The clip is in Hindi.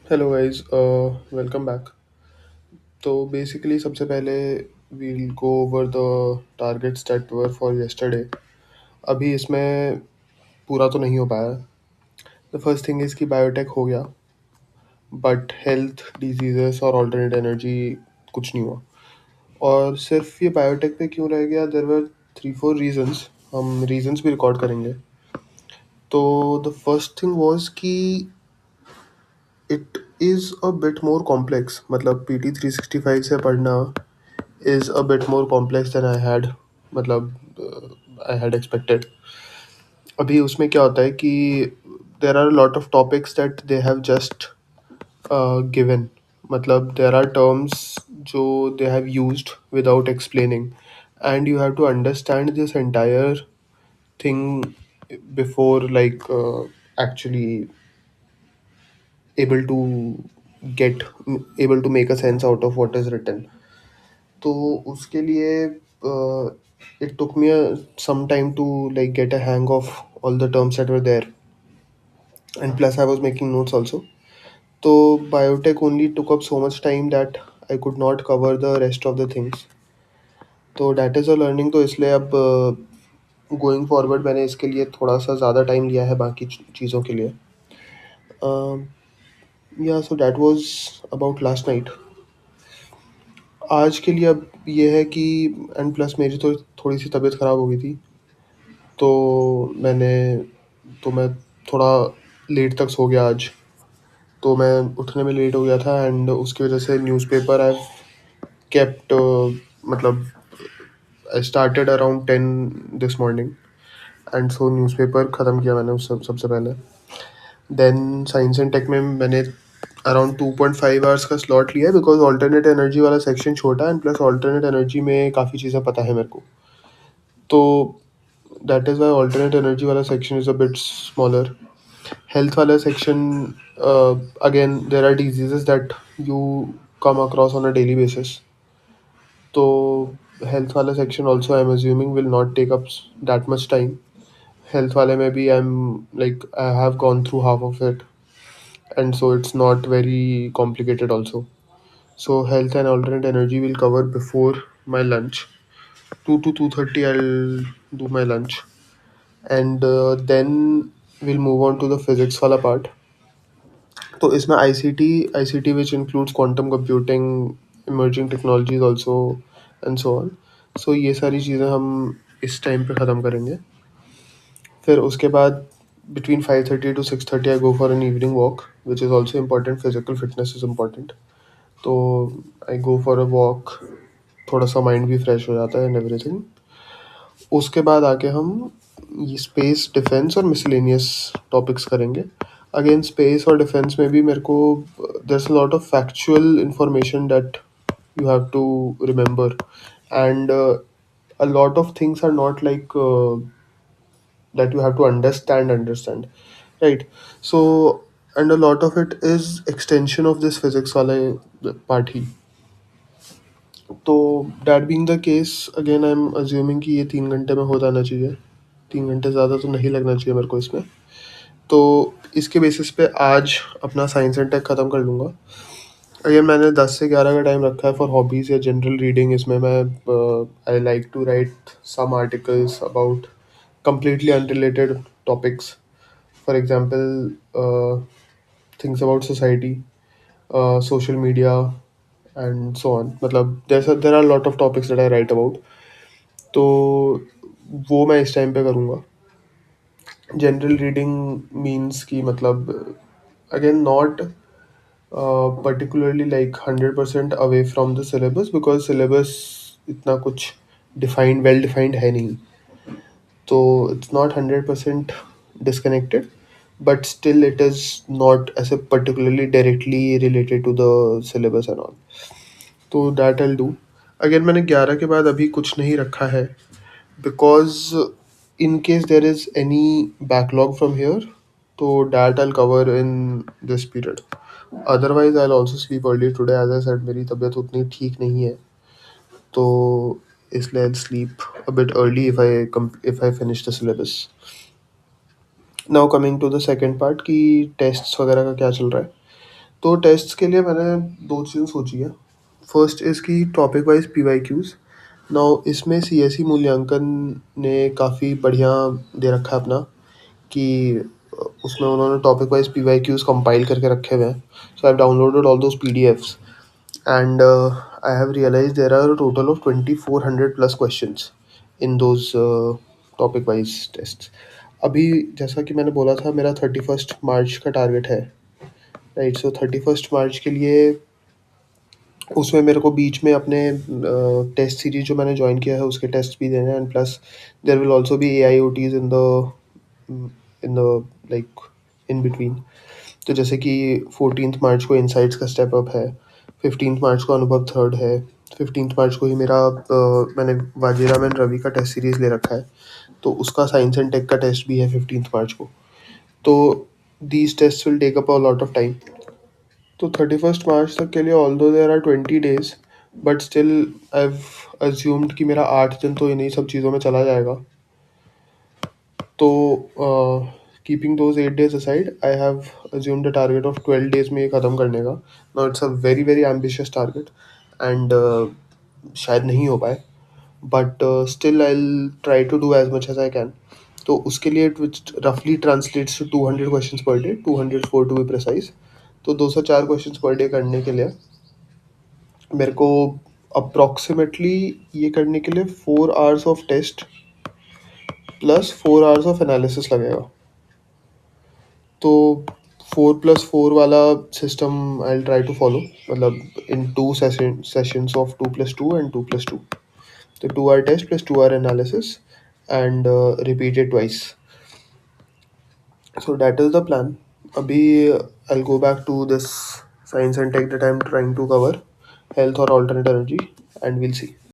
Hello guys, welcome back. तो बेसिकली सबसे पहले we'll go over the targets that were for yesterday. अभी इसमें पूरा तो नहीं हो पाया। द फर्स्ट थिंग इज़ कि बायोटेक हो गया, बट हेल्थ डिजीजेस और ऑल्टरनेट एनर्जी कुछ नहीं हुआ। और सिर्फ ये बायोटेक पे क्यों रह गया, there were three four reasons. हम रीजंस भी रिकॉर्ड करेंगे। तो द फर्स्ट थिंग वाज कि it is a bit more complex. मतलब PT 365 से पढ़ना is a bit more complex than I had expected. अभी उसमें क्या होता है कि there are a lot of topics that they have just given. मतलब there are terms जो they have used without explaining, and you have to understand this entire thing before actually able to get able to make a sense out of what is written. तो उसके लिए it took me some time to like get a hang of all the terms that were there, and plus I was making notes also. So biotech only took up so much time that I could not cover the rest of the things. तो that is a learning. तो इसलिए अब गोइंग फॉरवर्ड मैंने इसके लिए थोड़ा सा ज़्यादा टाइम लिया है बाकी चीज़ों के लिए। या so that was about last night. आज के लिए अब ये है कि एंड प्लस मेरी तो थोड़ी सी तबीयत ख़राब हो गई थी, तो मैंने तो मैं थोड़ा लेट तक सो गया आज। तो मैं उठने में लेट हो गया था, एंड उसकी वजह से न्यूज़पेपर आई केप्ट, मतलब I started around 10 this morning, and so newspaper ख़त्म किया मैंने उस सबसे पहले। देन साइंस एंड टेक में मैंने अराउंड 2.5 आवर्स का स्लॉट लिया है, बिकॉज ऑल्टरनेट एनर्जी वाला सेक्शन छोटा है, एंड प्लस ऑल्टरनेट एनर्जी में काफ़ी चीज़ें पता है मेरे को। तो that is why alternate energy वाला section is a bit smaller. Health wala section, again there are diseases that you come across on a daily basis. So health wala section also I'm assuming will not take up that much time. Health wale mein bhi I'm like I have gone through half of it, and so it's not very complicated also. So health and alternate energy will cover before my lunch. 2 to 2:30 I'll do my lunch, and then we'll move on to the physics wala part. तो इसमें I C T which includes quantum computing, emerging technologies also, and so on. So ये सारी चीज़ें हम इस टाइम पे ख़त्म करेंगे। फिर उसके बाद between 5:30 to 6:30 I go for an evening walk, which is also important. Physical fitness is important. तो आई गो फॉर अ वॉक, थोड़ा सा माइंड भी फ्रेश हो जाता है एंड एवरीथिंग। उसके बाद आके हम ये स्पेस, डिफेंस और मिसलेनियस टॉपिक्स करेंगे। अगेन स्पेस और डिफेंस में भी मेरे को there's a lot of factual information that you have to remember, and a lot of things are not like that you have to understand, right? So, and a lot of it is extension of this physics wala part ही। तो that being the case, again I'm assuming कि ये 3 घंटे में हो जाना चाहिए। 3 घंटे ज़्यादा तो नहीं लगना चाहिए मेरे को इसमें। तो इसके बेसिस पे आज अपना साइंस एंड टेक ख़त्म कर लूँगा। अगेन मैंने 10 से 11 का टाइम रखा है फॉर हॉबीज़ या जनरल रीडिंग। इसमें मैं I like to write some articles about completely unrelated topics. For example, things about society, social media, and so on. मतलब there are a lot of topics that I write about. तो वो मैं इस टाइम पे करूँगा। जनरल रीडिंग मीन्स कि मतलब again not particularly like 100% away from the syllabus, because syllabus इतना कुछ defined, well defined है नहीं। तो it's not 100% disconnected, but still it is not as a particularly directly related to the syllabus and all. तो that I'll do. Again मैंने 11 के बाद अभी कुछ नहीं रखा है, because in case there is any backlog from here, तो that I'll cover in this period. Otherwise I'll also sleep early today. As I said, मेरी तबीयत उतनी ठीक नहीं है, तो इसलिए I'll sleep a bit early if I finish the syllabus. Now coming to the second part कि टेस्ट्स वगैरह का क्या चल रहा है। तो टेस्ट्स के लिए मैंने 2 चीज़ें सोची है। फर्स्ट इज़ कि टॉपिक वाइज़ पीवाईक्यूज़। नाउ इसमें सीएसई मूल्यांकन ने काफ़ी बढ़िया दे रखा है अपना कि उसमें उन्होंने टॉपिक वाइज़ पीवाईक्यूज़ कंपाइल करके रखे हुए हैं। So I have downloaded all those PDFs and I have realized there are a total of 2400 plus questions in those topic wise tests. अभी जैसा कि मैंने बोला था मेरा 31st मार्च का टारगेट है, राइट? सो 31st मार्च के लिए उसमें मेरे को बीच में अपने टेस्ट सीरीज जो मैंने ज्वाइन किया है उसके टेस्ट भी देने हैं, and plus there will also be AIOTs in the like in between. तो जैसे कि 14th मार्च को इनसाइट्स का स्टेप अप है, 15th मार्च को अनुभव थर्ड है, 15th मार्च को ही मेरा मैंने वाजीराम एंड रवि का टेस्ट सीरीज ले रखा है, तो उसका साइंस एंड टेक का टेस्ट भी है 15th मार्च को। तो these test will take up a lot of time. तो 31st मार्च तक के लिए although there are 20 days, but still I have assumed कि मेरा 8 दिन तो इन्हीं सब चीज़ों में चला जाएगा। तो keeping those 8 days aside I have assumed a target of 12 days में ये ख़त्म करने का। Now it's a very very ambitious target and शायद नहीं हो पाए, but still I will try to do as much as I can. तो उसके लिए इट रफली translates to 200 questions per day, 204 to be precise. तो 204 क्वेश्चंस पर डे करने के लिए मेरे को अप्रॉक्सीमेटली ये करने के लिए 4 hours of test plus 4 hours of analysis लगेगा। तो 4+4 वाला system I will try to follow, मतलब इन 2 सेशंस ऑफ 2+2 एंड 2+2। तो 2 hour test plus 2 hour analysis and repeated twice. So that is the plan. अभी I'll go back to this science and tech that I'm trying to cover, health or alternate energy, and we'll see.